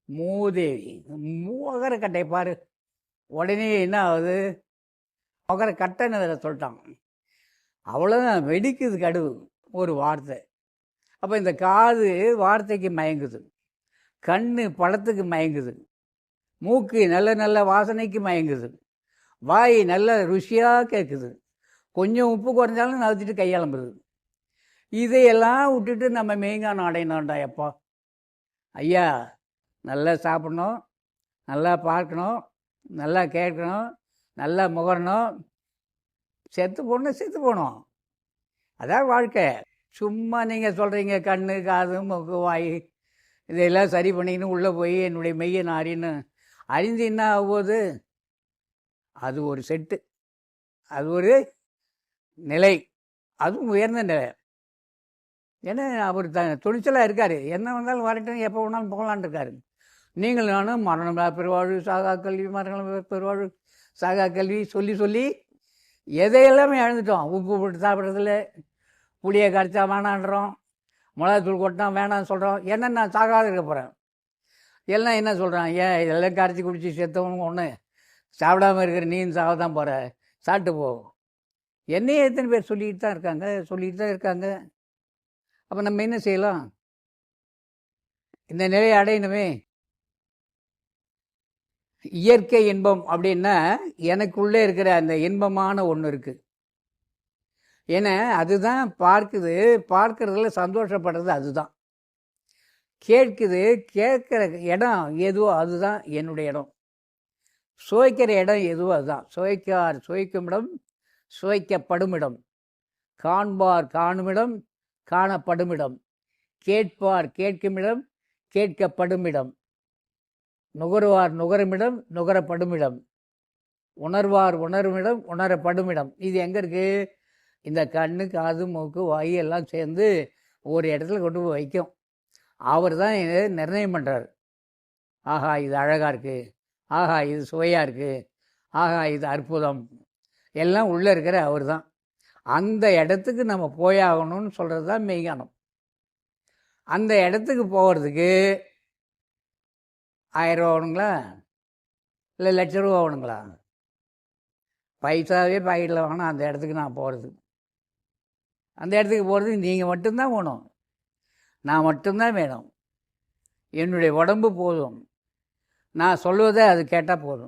மூதேவி. மோகர கட்டை பாரு. உடனே என்ன ஆகுது? மொகர கட்டைன்னு அதில் சொல்லிட்டான். அவ்வளோதான், வெடிக்குது கடுவு ஒரு வார்த்தை. அப்போ இந்த காது வார்த்தைக்கு மயங்குது, கண்ணு பழத்துக்கு மயங்குது, மூக்கு நல்ல நல்ல வாசனைக்கு மயங்குது, வாய் நல்ல ருசியாக கேட்குது, கொஞ்சம் உப்பு குறைஞ்சாலும் நவுத்திட்டு கையாளம்புது. இதையெல்லாம் விட்டுட்டு நம்ம மெய்ஞானம் அடையணும்டா எப்பா. ஐயா, நல்லா சாப்பிடணும், நல்லா பார்க்கணும், நல்லா கேட்கணும், நல்லா முகரணும், செத்து போகணும், செத்து போகணும். அதான் வாழ்க்கை. சும்மா நீங்கள் சொல்கிறீங்க கண்ணு காது மூக்கு வாய் இதையெல்லாம் சரி பண்ணிக்கின்னு உள்ளே போய் என்னுடைய மெய்யை நான் அறிந்து என்ன ஆகும்போது அது ஒரு செட்டு, அது ஒரு நிலை, அதுவும் உயர்ந்த நிலை. ஏன்னா அவர் துணிச்சலாக இருக்கார். என்ன வந்தாலும் வரட்டும், எப்போ வேணாலும் போகலான் இருக்காரு. நீங்கள் நானும் மரணம் பெருவாழ்வு சாகா கல்வி, மரணம் பெருவாழ்வு சாகா கல்வி சொல்லி சொல்லி எதையெல்லாமே இழந்துட்டோம். உப்பு போட்டு சாப்பிட்றதில்ல, புளியை கரைச்சா வேணான்றோம், மிளகாத்தூள் கொட்டினா வேணான்னு சொல்கிறோம். என்ன நான் சாகாத இருக்க போகிறேன். எல்லாம் என்ன சொல்கிறான்? ஏன் இதெல்லாம் கரைச்சி குடிச்சு செத்தவங்க ஒன்று, சாப்பிடாமல் இருக்கிற நீயும் சாக தான் போகிற, சாப்பிட்டு போ. என்னையே எத்தனை பேர் சொல்லிக்கிட்டு தான் இருக்காங்க. அப்போ நம்ம என்ன செய்யலாம்? இந்த நிலையை அடையணுமே. இயற்கை இன்பம் அப்படின்னா எனக்குள்ளே இருக்கிற அந்த இன்பமான ஒன்று இருக்குது. ஏன்னா அதுதான் பார்க்கறதுல சந்தோஷப்படுறது அதுதான். கேட்குற இடம் எதுவோ அதுதான் என்னுடைய இடம். சுவைக்கிற இடம் எதுவோ அதுதான். சுவைக்கும் இடம் சுவைக்கப்படும் இடம், காண்பார் காணுமிடம் காணப்படுமிடம், கேட்பார் கேட்குமிடம் கேட்கப்படுமிடம், நுகர்வார் நுகருமிடம் நுகரப்படுமிடம், உணர்வார் உணருமிடம் உணரப்படுமிடம். இது எங்கே இருக்குது? இந்த கண்ணு காது மூக்கு வாய் எல்லாம் சேர்ந்து ஒரு இடத்துல கொண்டு போய் வைக்கும். அவர் தான் இதை நிர்ணயம் பண்ணுறார். ஆஹா இது அழகாக இருக்குது, ஆஹா இது சுவையாக இருக்குது, ஆஹா இது அற்புதம், எல்லாம் உள்ளே இருக்கிற அவர் தான். அந்த இடத்துக்கு நம்ம போயாகணும்னு சொல்கிறது தான் மெய்ஞானம். அந்த இடத்துக்கு போகிறதுக்கு 1000 ரூபா ஆகணுங்களா, இல்லை லட்ச ரூபா ஆகணுங்களா? பைசாவே பாக்கெட்டில் வாங்கினா அந்த இடத்துக்கு நான் போகிறது. அந்த இடத்துக்கு போகிறதுக்கு நீங்கள் மட்டும்தான் போகணும், நான் மட்டும்தான் வேணும். என்னுடைய உடம்பு போதும், நான் சொல்வதை அது கேட்டால் போதும்.